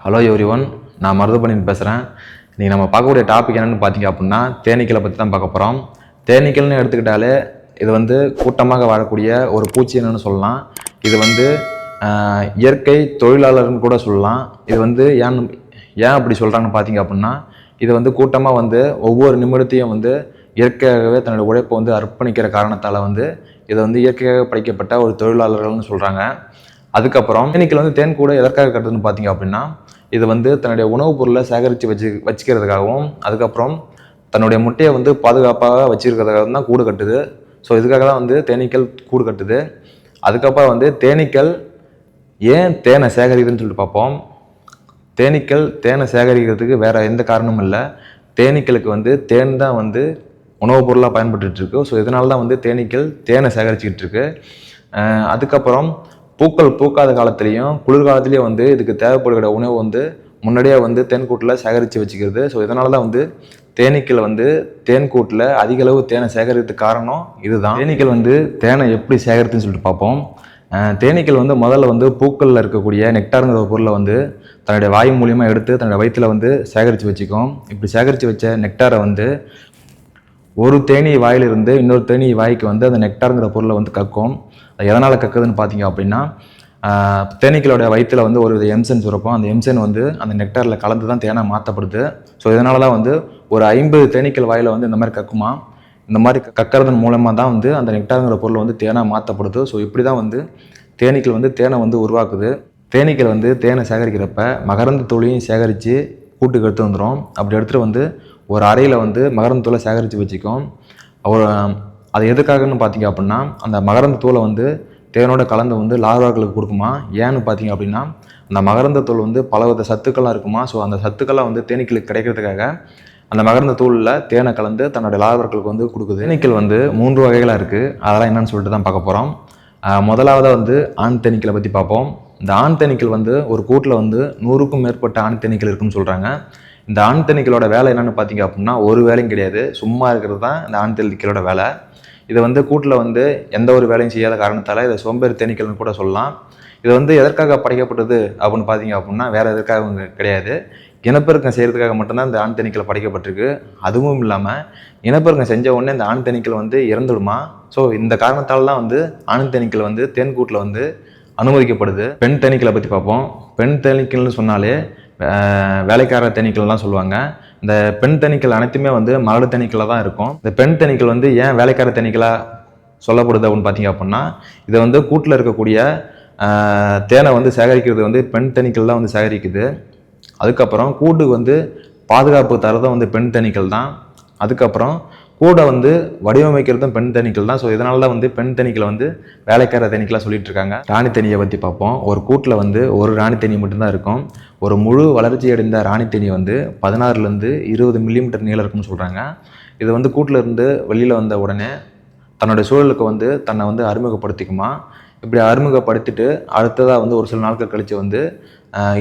Hello everyone, நான் மருதுபணியன் பேசுகிறேன். இன்றைக்கி நம்ம பார்க்கக்கூடிய டாபிக் என்னென்னு பார்த்தீங்க அப்படின்னா தேனீக்களை பற்றி தான் பார்க்க போகிறோம். தேனீக்கள்னு எடுத்துக்கிட்டாலே இது வந்து கூட்டமாக வாழக்கூடிய ஒரு பூச்சி என்னன்னு சொல்லலாம். இது வந்து இயற்கை தொழிலாளர்னு கூட சொல்லலாம். இது வந்து ஏன் அப்படி சொல்கிறாங்கன்னு பார்த்தீங்க அப்படின்னா, இது வந்து கூட்டமாக வந்து ஒவ்வொரு நிமிடத்தையும் வந்து இயற்கையாகவே தன்னோட உழைப்பை வந்து அர்ப்பணிக்கிற காரணத்தால் வந்து இதை வந்து இயற்கையாக படைக்கப்பட்ட ஒரு தொழிலாளர்கள்னு சொல்கிறாங்க. அதுக்கப்புறம் தேனீக்கள் வந்து தேன் கூட எதற்காக கட்டுதுன்னு பார்த்தீங்க அப்படின்னா, இது வந்து தன்னுடைய உணவுப் பொருளை சேகரித்து வச்சுக்கிறதுக்காகவும், அதுக்கப்புறம் தன்னுடைய முட்டையை வந்து பாதுகாப்பாக வச்சுருக்கிறதுக்காக தான் கூடு கட்டுது. ஸோ இதுக்காக தான் வந்து தேனீக்கள் கூடு கட்டுது. அதுக்கப்புறம் வந்து தேனீக்கள் ஏன் தேனை சேகரிக்குதுன்னு சொல்லிட்டு பார்ப்போம். தேனீக்கள் தேனை சேகரிக்கிறதுக்கு வேறு எந்த காரணமும் இல்லை. தேனீக்களுக்கு வந்து தேன் தான் வந்து உணவுப் பொருளாக பயன்பட்டுருக்கு. ஸோ இதனால தான் வந்து தேனீக்கள் தேனை சேகரிச்சுக்கிட்டு இருக்கு. அதுக்கப்புறம் பூக்கள் பூக்காத காலத்துலேயும் குளிர்காலத்துலேயும் வந்து இதுக்கு தேவைப்படுகிற உணவு வந்து முன்னாடியே வந்து தேன்கூட்டில் சேகரித்து வச்சுக்கிறது. ஸோ இதனால தான் வந்து தேனீக்கள் வந்து தேன்கூட்டில் அதிக அளவு தேனை சேகரிக்கிறதுக்கு காரணம் இதுதான். தேனீக்கள் வந்து தேனை எப்படி சேகரித்துன்னு சொல்லிட்டு பார்ப்போம். தேனீக்கள் வந்து முதல்ல வந்து பூக்களில் இருக்கக்கூடிய நெக்டாருங்கிற ஒரு பொருளை வந்து தன்னுடைய வாயு மூலியமாக எடுத்து தன்னுடைய வயிற்றில் வந்து சேகரித்து வச்சுக்கும். இப்படி சேகரித்து வச்ச நெக்டாரை வந்து ஒரு தேனீ வாயிலிருந்து இன்னொரு தேனீ வாய்க்கு வந்து அந்த நெக்டாருங்கிற பொருளை வந்து கக்கும். அது எதனால் கக்குதுன்னு பார்த்தீங்க அப்படின்னா, தேனீக்களோட வயிற்றில் வந்து ஒரு எம்சன் சுரப்போம். அந்த எம்சன் வந்து அந்த நெக்டாரில் கலந்து தான் தேனாக மாற்றப்படுது. ஸோ இதனால தான் வந்து ஒரு 50 தேனீக்கள் வாயில் வந்து இந்த மாதிரி கக்குமா. இந்த மாதிரி கக்கிறதன் மூலமாக தான் வந்து அந்த நெக்டாருங்கிற பொருள் வந்து தேனாக மாற்றப்படுது. ஸோ இப்படி தான் வந்து தேனீக்கள் வந்து தேனை வந்து உருவாக்குது. தேனீக்கள் வந்து தேனை சேகரிக்கிறப்ப மகரந்த தூளையும் சேகரித்து கூட்டுக்கு எடுத்து வந்துடும். அப்படி எடுத்துகிட்டு வந்து ஒரு அறையில் வந்து மகரந்த தூளை சேகரித்து வச்சுக்கும். அது எதுக்காகன்னு பார்த்தீங்க அப்படின்னா, அந்த மகரந்த தூளை வந்து தேனோட கலந்து வந்து லார்வாக்களுக்கு கொடுக்குமா. ஏன்னு பார்த்தீங்க அப்படின்னா, அந்த மகரந்த தூள் வந்து பலவித சத்துக்கள்லாம் இருக்குமா. ஸோ அந்த சத்துக்கள்லாம் வந்து தேனீக்களுக்கு கிடைக்கிறதுக்காக அந்த மகரந்த தூளில் தேனை கலந்து தன்னோட லார்வாக்களுக்கு வந்து கொடுக்குது. தேனீக்கள் வந்து 3 வகைகளாக இருக்குது. அதெல்லாம் என்னன்னு சொல்லிட்டு தான் பார்க்க போகிறோம். முதலாவதாக வந்து ஆண் தேனீக்களை பற்றி பார்ப்போம். இந்த ஆண் தேனீக்கள் வந்து ஒரு கூட்டில் வந்து 100க்கும் மேற்பட்ட ஆண் தேனீக்கள் இருக்குன்னு சொல்கிறாங்க. இந்த ஆண் தேனீக்களோட வேலை என்னென்னு பார்த்தீங்க அப்படின்னா, ஒரு வேலையும் கிடையாது, சும்மா இருக்கிறது தான் இந்த ஆண் தேனீக்களோட வேலை. இதை வந்து கூட்டில் வந்து எந்த ஒரு வேலையும் செய்யாத காரணத்தால் இதை சோம்பேறி தேனீக்கள்னு கூட சொல்லலாம். இது வந்து எதற்காக படைக்கப்பட்டது அப்படின்னு பார்த்தீங்க அப்படின்னா, வேறு எதற்காக கிடையாது, இனப்பெருக்கம் செய்கிறதுக்காக மட்டும்தான் இந்த ஆண் தேனீக்கள் படைக்கப்பட்டிருக்கு. அதுவும் இல்லாமல் இனப்பெருக்கம் செஞ்ச உடனே இந்த ஆண் தேனீக்கள் வந்து இறந்துடுமா. ஸோ இந்த காரணத்தால் தான் வந்து ஆண் தேனீக்கள் வந்து தேன்கூட்டில் வந்து அனுமதிக்கப்படுது. பெண் தேனீக்களை பற்றி பார்ப்போம். பெண் தேனீக்கள்னு சொன்னாலே வேலைக்கார தேனீக்கள்லாம் சொல்லுவாங்க. இந்த பெண் தேனீக்கள் அனைத்துமே வந்து மலடு தேனீக்களாக தான் இருக்கும். இந்த பெண் தேனீக்கள் வந்து ஏன் வேலைக்கார தேனீக்களாக சொல்லப்படுது அப்படின்னு பார்த்தீங்க அப்படின்னா, இதை வந்து கூட்டில் இருக்கக்கூடிய தேனை வந்து சேகரிக்கிறது வந்து பெண் தேனீக்கள் தான் வந்து சேகரிக்குது. அதுக்கப்புறம் கூட்டுக்கு வந்து பாதுகாப்பு தரதும் வந்து பெண் தேனீக்கள் தான். அதுக்கப்புறம் கூடை வந்து வடிவமைக்கிறதும் பெண் தேனீக்கள் தான். ஸோ இதனால தான் வந்து பெண் தேனீக்களை வந்து வேலைக்கார தேனீக்களாக சொல்லிட்டு இருக்காங்க. ராணி தேனியை பற்றி பார்ப்போம். ஒரு கூட்டில் வந்து ஒரு ராணி தேனி மட்டும்தான் இருக்கும். ஒரு முழு வளர்ச்சி அடைந்த ராணி தேனி வந்து 16லேருந்து 20 மில்லிமீட்டர் நீளம் இருக்குன்னு சொல்கிறாங்க. இது வந்து கூட்டில் இருந்து வெளியில் வந்த உடனே தன்னுடைய சூழலுக்கு வந்து தன்னை வந்து அறிமுகப்படுத்திக்குமா. இப்படி அறிமுகப்படுத்திட்டு அடுத்ததாக வந்து ஒரு சில நாட்கள் கழித்து வந்து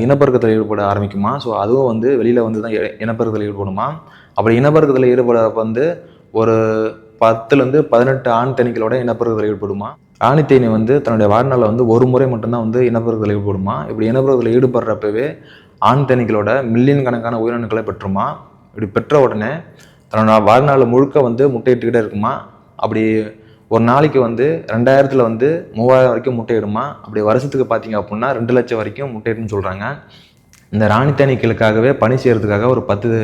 இனப்பெருக்கத்தில் ஈடுபட ஆரம்பிக்குமா. ஸோ அதுவும் வந்து வெளியில் வந்து தான் இனப்பெருக்கத்தில் ஈடுபடுமா. அப்படி இனப்பெருக்கத்தில் ஈடுபட வந்து ஒரு 10லேருந்து 18 ஆண் தேனீக்களோட இனப்பெருக்கத்தில் ஈடுபடுமா. ராணி தேனி வந்து தன்னுடைய வாழ்நாளில் வந்து ஒரு முறை மட்டும்தான் வந்து இனப்பெருக்கத்தில் ஈடுபடுமா. இப்படி இனப்பெருக்கத்தில் ஈடுபடுறப்பவே ஆண் தேனீக்களோட மில்லியன் கணக்கான உயிரணுக்களை பெற்றுமா. இப்படி பெற்ற உடனே தன்னோட வாழ்நாள் முழுக்க வந்து முட்டையிட்டுக்கிட்டே இருக்குமா. அப்படி ஒரு நாளைக்கு வந்து 2000ல் வந்து 3000 வரைக்கும் முட்டையிடுமா. அப்படி வருஷத்துக்கு பார்த்தீங்க அப்படின்னா 2 லட்சம் வரைக்கும் முட்டையிடுன்னு சொல்கிறாங்க. இந்த ராணி தேனீக்களுக்காகவே பணி செய்கிறதுக்காக ஒரு 10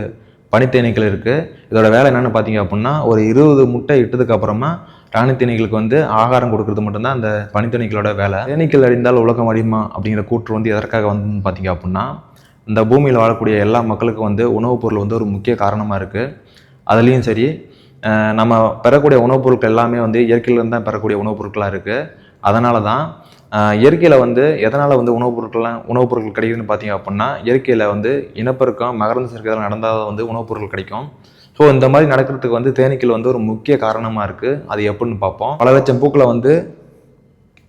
பனித்தேனீக்கள் இருக்குது. இதோட வேலை என்னென்னு பார்த்தீங்க அப்படின்னா, ஒரு 20 முட்டை இட்டதுக்கு அப்புறமா ராணி தேனீக்களுக்கு வந்து ஆகாரம் கொடுக்கறது மட்டும்தான் அந்த பனித்தேனீக்களோட வேலை. தேனீக்கள் அழிந்தால் உலகம் அழியுமா அப்படிங்கிற கூற்று வந்து எதற்காக வந்துன்னு பார்த்தீங்க அப்படின்னா, இந்த பூமியில் வாழக்கூடிய எல்லா மக்களுக்கும் வந்து உணவுப் பொருள் வந்து ஒரு முக்கிய காரணமாக இருக்குது. அதுலேயும் சரி, நம்ம பெறக்கூடிய உணவுப் பொருட்கள் எல்லாமே வந்து இயற்கையிலேருந்து தான் பெறக்கூடிய உணவுப் பொருட்களாக இருக்குது. அதனால தான் இயற்கையில் வந்து எதனால் வந்து உணவுப் பொருட்கள் கிடைக்குதுன்னு பார்த்தீங்க அப்படின்னா, இயற்கையில் வந்து இனப்பெருக்கம் மகரந்த சேர்க்கை நடந்தால் வந்து உணவுப் பொருட்கள் கிடைக்கும். ஸோ இந்த மாதிரி நடக்கிறதுக்கு வந்து தேனீக்கள் வந்து ஒரு முக்கிய காரணமாக இருக்குது. அது எப்படின்னு பார்ப்போம். பல லட்சம் பூக்களை வந்து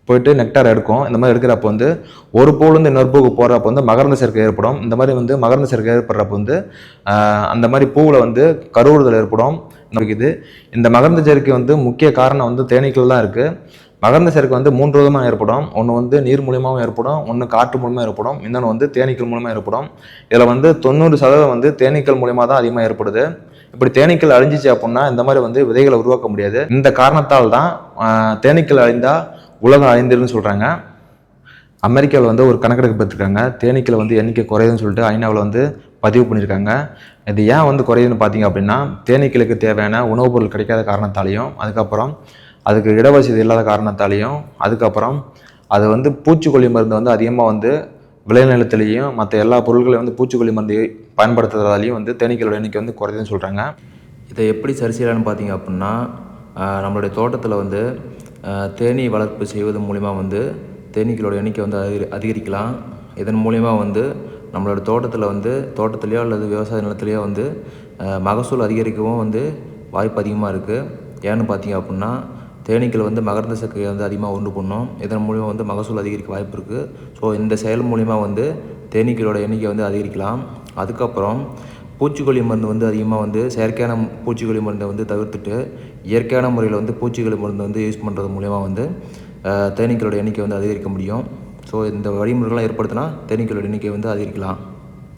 போயிட்டு நெக்டார் எடுக்கும். இந்த மாதிரி எடுக்கிறப்ப வந்து ஒரு பூலேருந்து இன்னொரு பூவுக்கு போகிறப்ப வந்து மகரந்த சேர்க்கை ஏற்படும். இந்த மாதிரி வந்து மகரந்த சேர்க்கை ஏற்படுறப்ப வந்து அந்த மாதிரி பூவில் வந்து கருவுறுதல் ஏற்படும். இது இந்த மகரந்த சேர்க்கை வந்து முக்கிய காரணம் வந்து தேனீக்கள் தான் இருக்குது. மகரந்த சேர்க்கை வந்து 3 விதமாக ஏற்படும். ஒன்று வந்து நீர் மூலியமாகவும் ஏற்படும், ஒன்று காற்று மூலமாக ஏற்படும், இன்னொன்று வந்து தேனீக்கள் மூலமாக ஏற்படும். இதில் வந்து 90% வந்து தேனீக்கள் மூலியமாக தான் அதிகமாக ஏற்படுது. இப்படி தேனீக்கள் அழிஞ்சிச்சு அப்படின்னா இந்த மாதிரி வந்து விதைகளை உருவாக்க முடியாது. இந்த காரணத்தால் தான் தேனீக்கள் அழிந்தால் உலகம் அழிந்துருன்னு சொல்கிறாங்க. அமெரிக்காவில் வந்து ஒரு கணக்கெடுப்பு பெற்றிருக்காங்க. தேனீக்கள் வந்து எண்ணிக்கை குறையுதுன்னு சொல்லிட்டு ஐநாவில் வந்து பதிவு பண்ணியிருக்காங்க. இது ஏன் வந்து குறையுதுன்னு பார்த்தீங்க அப்படின்னா, தேனீக்களுக்கு தேவையான உணவுப் பொருள் கிடைக்காத காரணத்தாலையும், அதுக்கப்புறம் அதுக்கு இடவசதி இல்லாத காரணத்தாலையும், அதுக்கப்புறம் அது வந்து பூச்சிக்கொல்லி மருந்து வந்து அதிகமாக வந்து விளைநிலத்திலையும் மற்ற எல்லா பொருட்களையும் வந்து பூச்சிக்கொல்லி மருந்து பயன்படுத்துறதாலையும் வந்து தேனீக்களோட எண்ணிக்கை வந்து குறையுதுன்னு சொல்கிறாங்க. இதை எப்படி சரி செய்யலான்னு பார்த்தீங்க அப்படின்னா, நம்மளுடைய தோட்டத்தில் வந்து தேனீ வளர்ப்பு செய்வது மூலிமா வந்து தேனீக்களோட எண்ணிக்கை வந்து அதிகரிக்கலாம். இதன் மூலிமா வந்து நம்மளோட தோட்டத்துலேயோ அல்லது விவசாய நிலத்துலேயோ வந்து மகசூல் அதிகரிக்கவும் வந்து வாய்ப்பு அதிகமாக இருக்குது. ஏன்னு பார்த்தீங்க அப்படின்னா, தேனீக்கள் வந்து மகரந்த சேர்க்கையை வந்து அதிகமாக உண்டு பண்ணும். இதன் மூலிமா வந்து மகசூல் அதிகரிக்க வாய்ப்பு இருக்குது. ஸோ இந்த செயல் மூலிமா வந்து தேனீக்களோட எண்ணிக்கை வந்து அதிகரிக்கலாம். அதுக்கப்புறம் பூச்சிக்கொல்லி மருந்து வந்து அதிகமாக வந்து செயற்கையான பூச்சிக்கொல்லி மருந்தை வந்து தவிர்த்துட்டு இயற்கையான முறையில் வந்து பூச்சிக்கொல்லி மருந்து வந்து யூஸ் பண்ணுறது மூலிமா வந்து தேனீக்களோட எண்ணிக்கை வந்து அதிகரிக்க முடியும். ஸோ இந்த வழிமுறைகள்லாம் ஏற்படுத்தினா தேனீக்களோட எண்ணிக்கை வந்து அதிகரிக்கலாம்.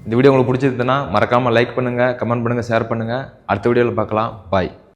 இந்த வீடியோ உங்களுக்கு பிடிச்சிருந்ததுன்னா மறக்காமல் லைக் பண்ணுங்கள், கமெண்ட் பண்ணுங்கள், ஷேர் பண்ணுங்கள். அடுத்த வீடியோவில் பார்க்கலாம். பாய்.